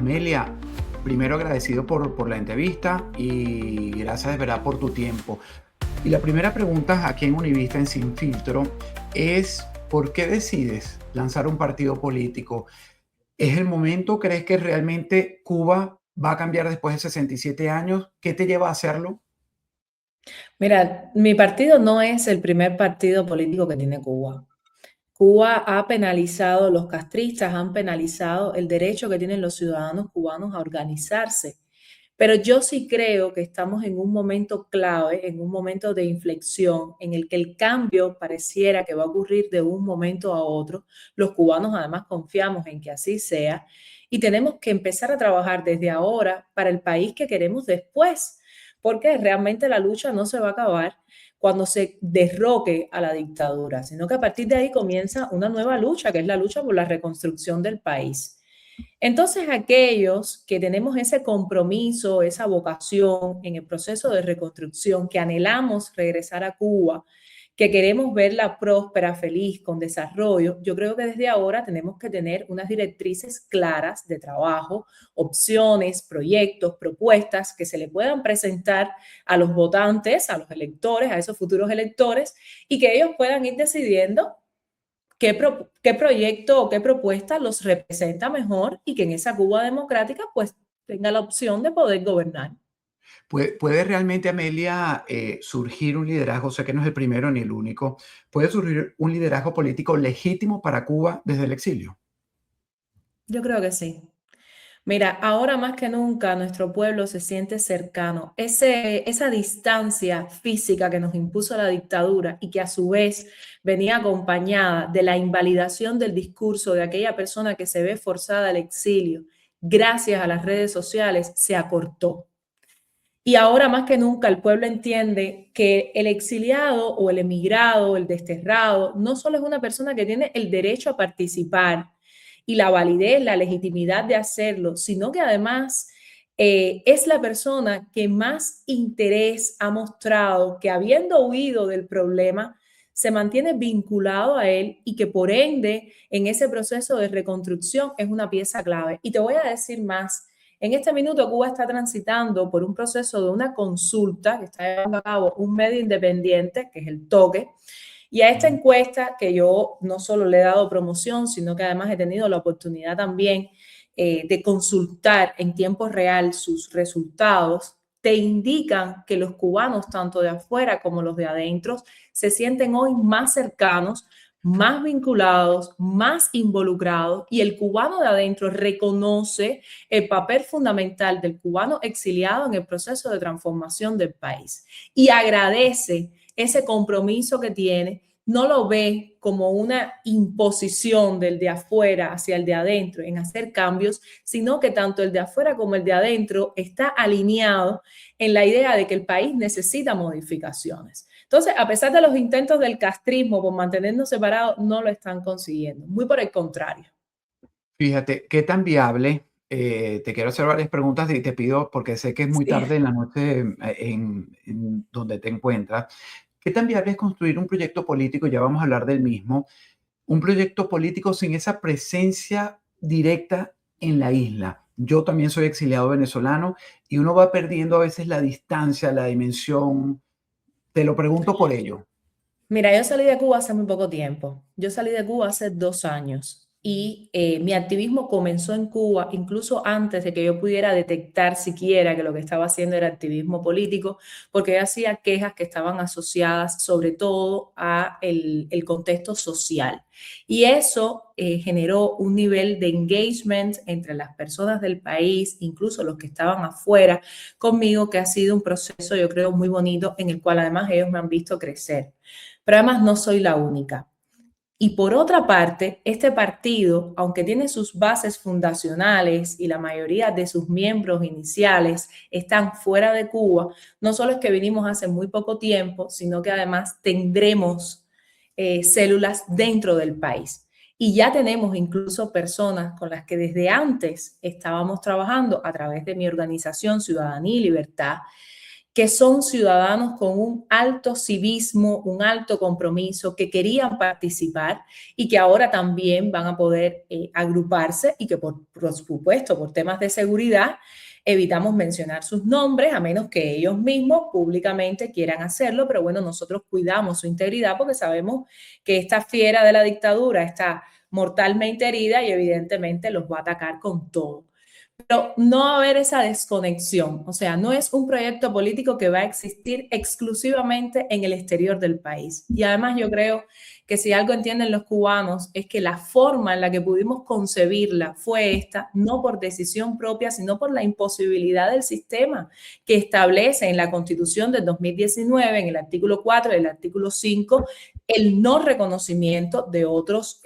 Amelia, primero agradecido por la entrevista y gracias de verdad por tu tiempo. Y la primera pregunta aquí en Univista en Sin Filtro es, ¿por qué decides lanzar un partido político? ¿Es el momento? ¿Crees que realmente Cuba va a cambiar después de 67 años? ¿Qué te lleva a hacerlo? Mira, mi partido no es el primer partido político que tiene Cuba. Cuba ha penalizado, los castristas han penalizado el derecho que tienen los ciudadanos cubanos a organizarse. Pero yo sí creo que estamos en un momento clave, en un momento de inflexión, en el que el cambio pareciera que va a ocurrir de un momento a otro. Los cubanos además confiamos en que así sea y tenemos que empezar a trabajar desde ahora para el país que queremos después, porque realmente la lucha no se va a acabar cuando se derroque a la dictadura, sino que a partir de ahí comienza una nueva lucha, que es la lucha por la reconstrucción del país. Entonces, aquellos que tenemos ese compromiso, esa vocación en el proceso de reconstrucción, que anhelamos regresar a Cuba, que queremos verla próspera, feliz, con desarrollo, yo creo que desde ahora tenemos que tener unas directrices claras de trabajo, opciones, proyectos, propuestas que se le puedan presentar a los votantes, a los electores, a esos futuros electores, y que ellos puedan ir decidiendo qué proyecto o qué propuesta los representa mejor y que en esa Cuba democrática pues tenga la opción de poder gobernar. ¿Puede realmente, Amelia, surgir un liderazgo? Sé que no es el primero ni el único. ¿Puede surgir un liderazgo político legítimo para Cuba desde el exilio? Yo creo que sí. Mira, ahora más que nunca nuestro pueblo se siente cercano. Esa distancia física que nos impuso la dictadura y que a su vez venía acompañada de la invalidación del discurso de aquella persona que se ve forzada al exilio, gracias a las redes sociales, se acortó. Y ahora más que nunca el pueblo entiende que el exiliado o el emigrado, el desterrado, no solo es una persona que tiene el derecho a participar y la validez, la legitimidad de hacerlo, sino que además es la persona que más interés ha mostrado, que habiendo huido del problema, se mantiene vinculado a él y que por ende en ese proceso de reconstrucción es una pieza clave. Y te voy a decir más. En este minuto Cuba está transitando por un proceso de una consulta que está llevando a cabo un medio independiente, que es el Toque, y a esta encuesta que yo no solo le he dado promoción, sino que además he tenido la oportunidad también de consultar en tiempo real sus resultados, te indican que los cubanos, tanto de afuera como los de adentro, se sienten hoy más cercanos, más vinculados, más involucrados, y el cubano de adentro reconoce el papel fundamental del cubano exiliado en el proceso de transformación del país y agradece ese compromiso que tiene, no lo ve como una imposición del de afuera hacia el de adentro en hacer cambios, sino que tanto el de afuera como el de adentro está alineado en la idea de que el país necesita modificaciones. Entonces, a pesar de los intentos del castrismo por mantenernos separados, no lo están consiguiendo. Muy por el contrario. Fíjate, ¿qué tan viable? Te quiero hacer varias preguntas y te pido, porque sé que es muy Sí. tarde en la noche en donde te encuentras. ¿Qué tan viable es construir un proyecto político? Ya vamos a hablar del mismo. Un proyecto político sin esa presencia directa en la isla. Yo también soy exiliado venezolano y uno va perdiendo a veces la distancia, la dimensión. Te lo pregunto por ello. Mira, yo salí de Cuba hace muy poco tiempo. Yo salí de Cuba hace 2 años y mi activismo comenzó en Cuba incluso antes de que yo pudiera detectar siquiera que lo que estaba haciendo era activismo político, porque yo hacía quejas que estaban asociadas sobre todo a el contexto social. Y eso generó un nivel de engagement entre las personas del país, incluso los que estaban afuera conmigo, que ha sido un proceso, yo creo, muy bonito, en el cual además ellos me han visto crecer. Pero además no soy la única. Y por otra parte, este partido, aunque tiene sus bases fundacionales y la mayoría de sus miembros iniciales están fuera de Cuba, no solo es que vinimos hace muy poco tiempo, sino que además tendremos células dentro del país. Y ya tenemos incluso personas con las que desde antes estábamos trabajando a través de mi organización Ciudadanía y Libertad, que son ciudadanos con un alto civismo, un alto compromiso, que querían participar y que ahora también van a poder agruparse y que por supuesto por temas de seguridad evitamos mencionar sus nombres a menos que ellos mismos públicamente quieran hacerlo, pero bueno, nosotros cuidamos su integridad porque sabemos que esta fiera de la dictadura está mortalmente herida y evidentemente los va a atacar con todo. Pero no va a haber esa desconexión, o sea, no es un proyecto político que va a existir exclusivamente en el exterior del país. Y además yo creo que si algo entienden los cubanos es que la forma en la que pudimos concebirla fue esta, no por decisión propia, sino por la imposibilidad del sistema que establece en la Constitución del 2019, en el artículo 4 y el artículo 5, el no reconocimiento de otros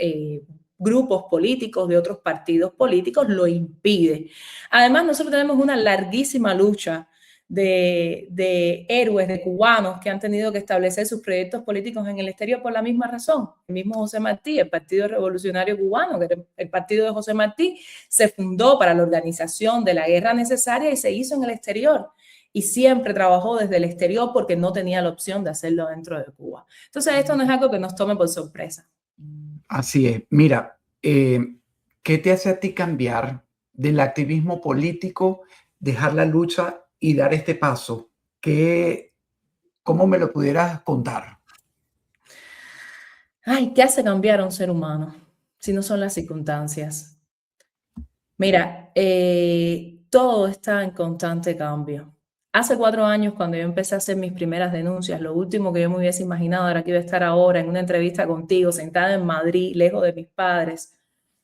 grupos políticos, de otros partidos políticos, lo impide. Además, nosotros tenemos una larguísima lucha de héroes, de cubanos que han tenido que establecer sus proyectos políticos en el exterior por la misma razón. El mismo José Martí, el Partido Revolucionario Cubano, que era el partido de José Martí, se fundó para la organización de la guerra necesaria y se hizo en el exterior. Y siempre trabajó desde el exterior porque no tenía la opción de hacerlo dentro de Cuba. Entonces, esto no es algo que nos tome por sorpresa. Así es. Mira, ¿qué te hace a ti cambiar del activismo político, dejar la lucha y dar este paso? ¿Cómo me lo pudieras contar? Ay, ¿qué hace cambiar a un ser humano si no son las circunstancias? Mira, todo está en constante cambio. Hace 4 años, cuando yo empecé a hacer mis primeras denuncias, lo último que yo me hubiese imaginado era que iba a estar ahora en una entrevista contigo, sentada en Madrid, lejos de mis padres,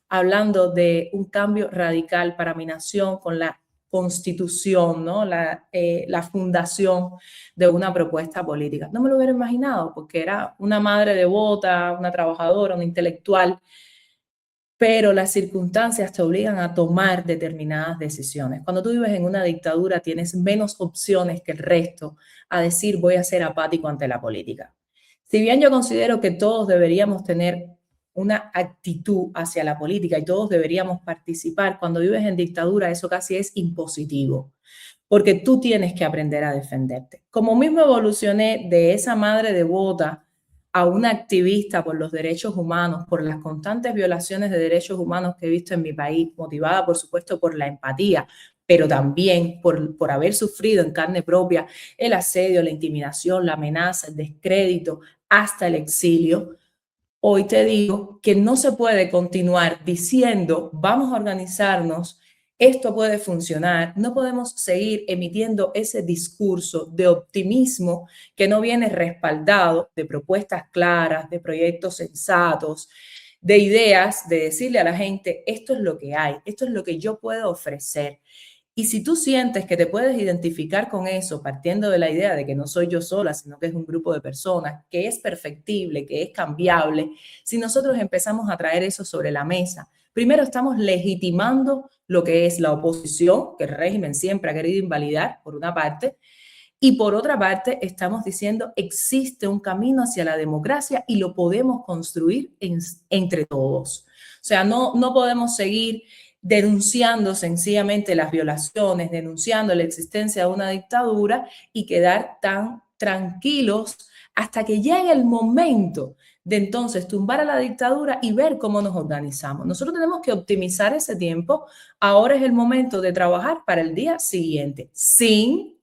hablando de un cambio radical para mi nación con la constitución, ¿no? La fundación de una propuesta política. No me lo hubiera imaginado porque era una madre devota, una trabajadora, una intelectual, pero las circunstancias te obligan a tomar determinadas decisiones. Cuando tú vives en una dictadura tienes menos opciones que el resto a decir voy a ser apático ante la política. Si bien yo considero que todos deberíamos tener una actitud hacia la política y todos deberíamos participar, cuando vives en dictadura eso casi es impositivo, porque tú tienes que aprender a defenderte. Como mismo evolucioné de esa madre devota a una activista por los derechos humanos, por las constantes violaciones de derechos humanos que he visto en mi país, motivada por supuesto por la empatía, pero también por haber sufrido en carne propia el asedio, la intimidación, la amenaza, el descrédito, hasta el exilio. Hoy te digo que no se puede continuar diciendo vamos a organizarnos, esto puede funcionar, no podemos seguir emitiendo ese discurso de optimismo que no viene respaldado de propuestas claras, de proyectos sensatos, de ideas, de decirle a la gente esto es lo que hay, esto es lo que yo puedo ofrecer. Y si tú sientes que te puedes identificar con eso, partiendo de la idea de que no soy yo sola, sino que es un grupo de personas, que es perfectible, que es cambiable, si nosotros empezamos a traer eso sobre la mesa, primero estamos legitimando lo que es la oposición, que el régimen siempre ha querido invalidar, por una parte, y por otra parte estamos diciendo existe un camino hacia la democracia y lo podemos construir entre todos. O sea, no podemos seguir denunciando sencillamente las violaciones, denunciando la existencia de una dictadura y quedar tan tranquilos hasta que llegue el momento de entonces tumbar a la dictadura y ver cómo nos organizamos. Nosotros tenemos que optimizar ese tiempo. Ahora es el momento de trabajar para el día siguiente, sin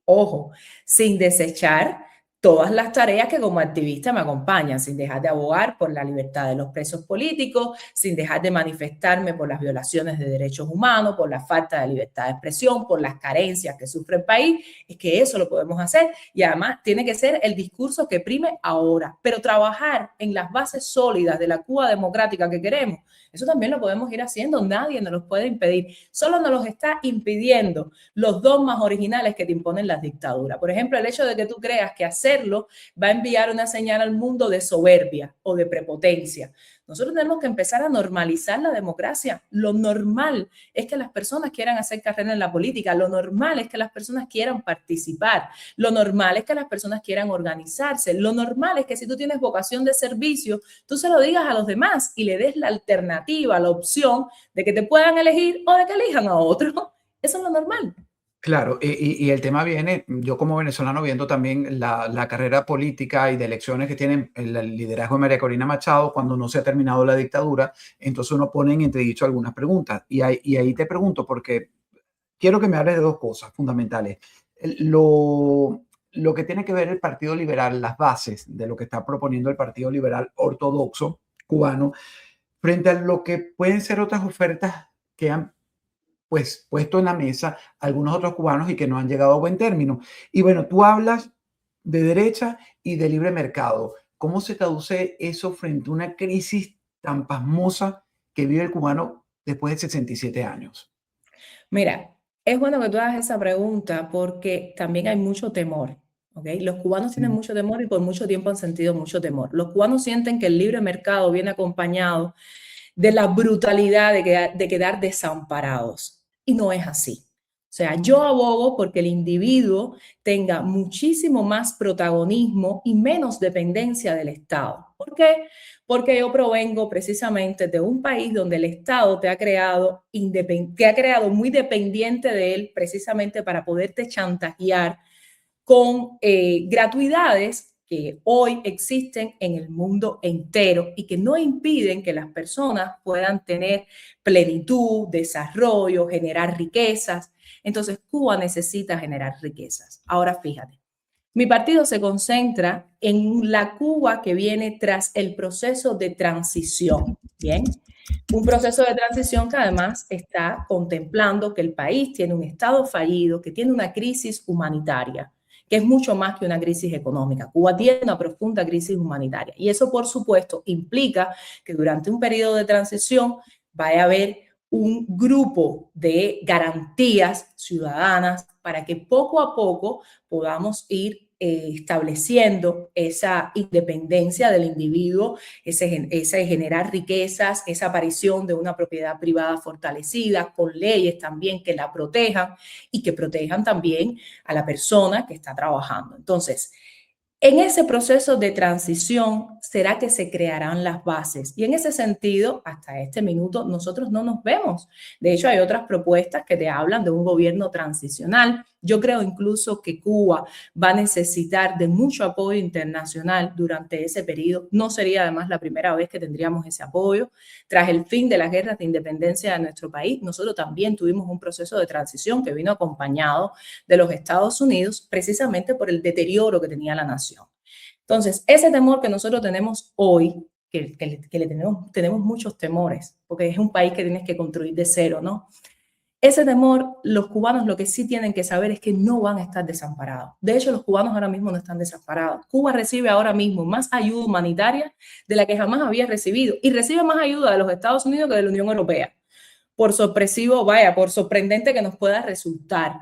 desechar todas las tareas que como activista me acompañan, sin dejar de abogar por la libertad de los presos políticos, sin dejar de manifestarme por las violaciones de derechos humanos, por la falta de libertad de expresión, por las carencias que sufre el país. Es que eso lo podemos hacer y además tiene que ser el discurso que prime ahora, pero trabajar en las bases sólidas de la Cuba democrática que queremos, eso también lo podemos ir haciendo, nadie nos lo puede impedir, solo nos los está impidiendo los dogmas originales que te imponen las dictaduras. Por ejemplo, el hecho de que tú creas que hacerlo va a enviar una señal al mundo de soberbia o de prepotencia. Nosotros tenemos que empezar a normalizar la democracia. Lo normal es que las personas quieran hacer carrera en la política, lo normal es que las personas quieran participar, lo normal es que las personas quieran organizarse, lo normal es que si tú tienes vocación de servicio, tú se lo digas a los demás y le des la alternativa, la opción de que te puedan elegir o de que elijan a otro. Eso es lo normal. Claro, y el tema viene, yo como venezolano viendo también la carrera política y de elecciones que tienen el liderazgo de María Corina Machado cuando no se ha terminado la dictadura, entonces uno pone en entredicho algunas preguntas. Y ahí te pregunto, porque quiero que me hables de dos cosas fundamentales. Lo que tiene que ver el Partido Liberal, las bases de lo que está proponiendo el Partido Liberal ortodoxo cubano, frente a lo que pueden ser otras ofertas que han pues puesto en la mesa algunos otros cubanos y que no han llegado a buen término. Y bueno, tú hablas de derecha y de libre mercado. ¿Cómo se traduce eso frente a una crisis tan pasmosa que vive el cubano después de 67 años? Mira, es bueno que tú hagas esa pregunta porque también hay mucho temor, ¿ok? Los cubanos tienen Mm, mucho temor y por mucho tiempo han sentido mucho temor. Los cubanos sienten que el libre mercado viene acompañado de la brutalidad de quedar desamparados. Y no es así. O sea, yo abogo porque el individuo tenga muchísimo más protagonismo y menos dependencia del Estado. ¿Por qué? Porque yo provengo precisamente de un país donde el Estado te ha creado muy dependiente de él precisamente para poderte chantajear con gratuidades que hoy existen en el mundo entero y que no impiden que las personas puedan tener plenitud, desarrollo, generar riquezas. Entonces, Cuba necesita generar riquezas. Ahora, fíjate, mi partido se concentra en la Cuba que viene tras el proceso de transición. Bien, un proceso de transición que además está contemplando que el país tiene un estado fallido, que tiene una crisis humanitaria, que es mucho más que una crisis económica. Cuba tiene una profunda crisis humanitaria y eso, por supuesto, implica que durante un periodo de transición vaya a haber un grupo de garantías ciudadanas para que poco a poco podamos ir estableciendo esa independencia del individuo, ese generar riquezas, esa aparición de una propiedad privada fortalecida, con leyes también que la protejan y que protejan también a la persona que está trabajando. Entonces, en ese proceso de transición será que se crearán las bases. Y en ese sentido, hasta este minuto, nosotros no nos vemos. De hecho, hay otras propuestas que te hablan de un gobierno transicional. Yo creo incluso que Cuba va a necesitar de mucho apoyo internacional durante ese periodo. No sería además la primera vez que tendríamos ese apoyo. Tras el fin de las guerras de independencia de nuestro país, nosotros también tuvimos un proceso de transición que vino acompañado de los Estados Unidos precisamente por el deterioro que tenía la nación. Entonces, ese temor que nosotros tenemos hoy, que le tenemos muchos temores, porque es un país que tienes que construir de cero, ¿no? Ese temor, los cubanos lo que sí tienen que saber es que no van a estar desamparados. De hecho, los cubanos ahora mismo no están desamparados. Cuba recibe ahora mismo más ayuda humanitaria de la que jamás había recibido y recibe más ayuda de los Estados Unidos que de la Unión Europea. Por sorpresivo, vaya, por sorprendente que nos pueda resultar,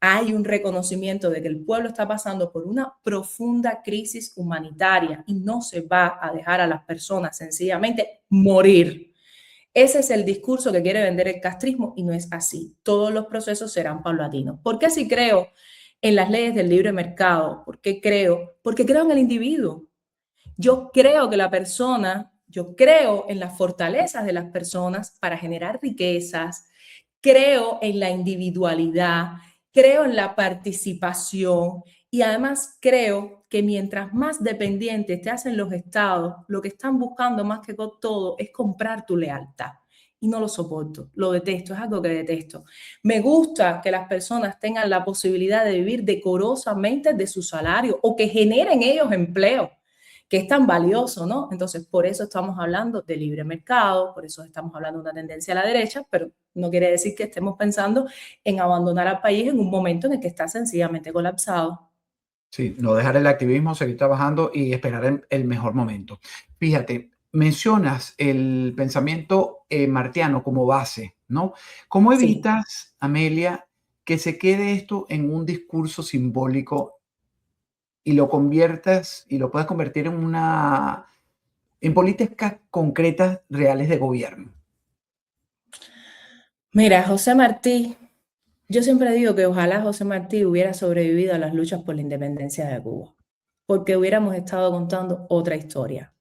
hay un reconocimiento de que el pueblo está pasando por una profunda crisis humanitaria y no se va a dejar a las personas sencillamente morir. Ese es el discurso que quiere vender el castrismo y no es así. Todos los procesos serán paulatinos. ¿Por qué si creo en las leyes del libre mercado? ¿Por qué creo? Porque creo en el individuo. Yo creo que la persona, yo creo en las fortalezas de las personas para generar riquezas, creo en la individualidad, creo en la participación y además creo que mientras más dependientes te hacen los estados, lo que están buscando más que todo es comprar tu lealtad. Y no lo soporto, lo detesto, es algo que detesto. Me gusta que las personas tengan la posibilidad de vivir decorosamente de su salario o que generen ellos empleo, que es tan valioso, ¿no? Entonces, por eso estamos hablando de libre mercado, por eso estamos hablando de una tendencia a la derecha, pero no quiere decir que estemos pensando en abandonar al país en un momento en el que está sencillamente colapsado. Sí, no dejar el activismo, seguir trabajando y esperar el mejor momento. Fíjate, mencionas el pensamiento martiano como base, ¿no? ¿Cómo Sí. evitas, Amelia, que se quede esto en un discurso simbólico y lo conviertas y lo puedas convertir en políticas concretas reales de gobierno? Mira, José Martí, yo siempre digo que ojalá José Martí hubiera sobrevivido a las luchas por la independencia de Cuba, porque hubiéramos estado contando otra historia.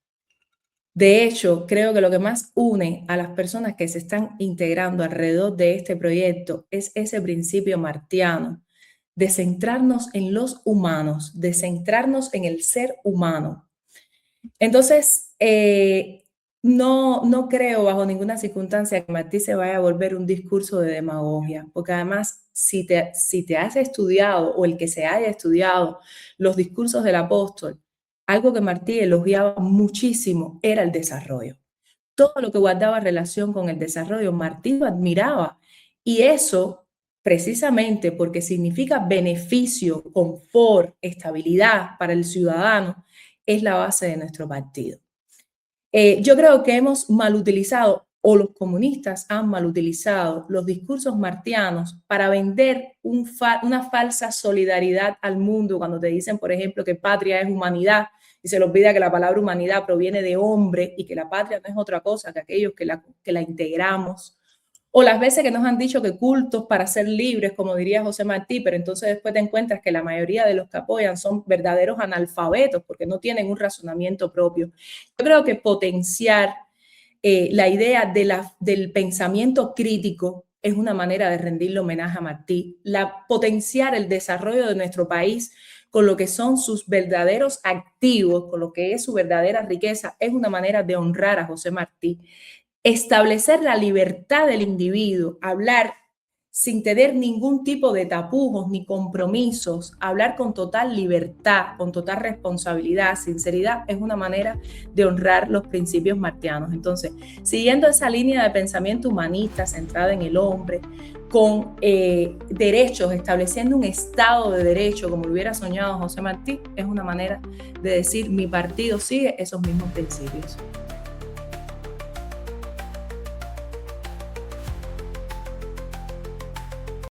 De hecho, creo que lo que más une a las personas que se están integrando alrededor de este proyecto es ese principio martiano de centrarnos en los humanos, de centrarnos en el ser humano. Entonces, no creo bajo ninguna circunstancia que Martí se vaya a volver un discurso de demagogia, porque además, si te has estudiado o el que se haya estudiado los discursos del apóstol, algo que Martí elogiaba muchísimo era el desarrollo. Todo lo que guardaba relación con el desarrollo, Martí lo admiraba. Y eso, precisamente porque significa beneficio, confort, estabilidad para el ciudadano, es la base de nuestro partido. Yo creo que hemos malutilizado, o los comunistas han malutilizado los discursos martianos para vender una falsa solidaridad al mundo cuando te dicen, por ejemplo, que patria es humanidad y se les olvida que la palabra humanidad proviene de hombre y que la patria no es otra cosa que aquellos que la integramos. O las veces que nos han dicho que cultos para ser libres, como diría José Martí, pero entonces después te encuentras que la mayoría de los que apoyan son verdaderos analfabetos porque no tienen un razonamiento propio. Yo creo que potenciar la idea del pensamiento crítico es una manera de rendirle homenaje a Martí. Potenciar el desarrollo de nuestro país con lo que son sus verdaderos activos, con lo que es su verdadera riqueza, es una manera de honrar a José Martí. Establecer la libertad del individuo, hablar sin tener ningún tipo de tapujos ni compromisos, hablar con total libertad, con total responsabilidad, sinceridad, es una manera de honrar los principios martianos. Entonces, siguiendo esa línea de pensamiento humanista centrada en el hombre, con derechos, estableciendo un estado de derecho como lo hubiera soñado José Martí, es una manera de decir mi partido sigue esos mismos principios.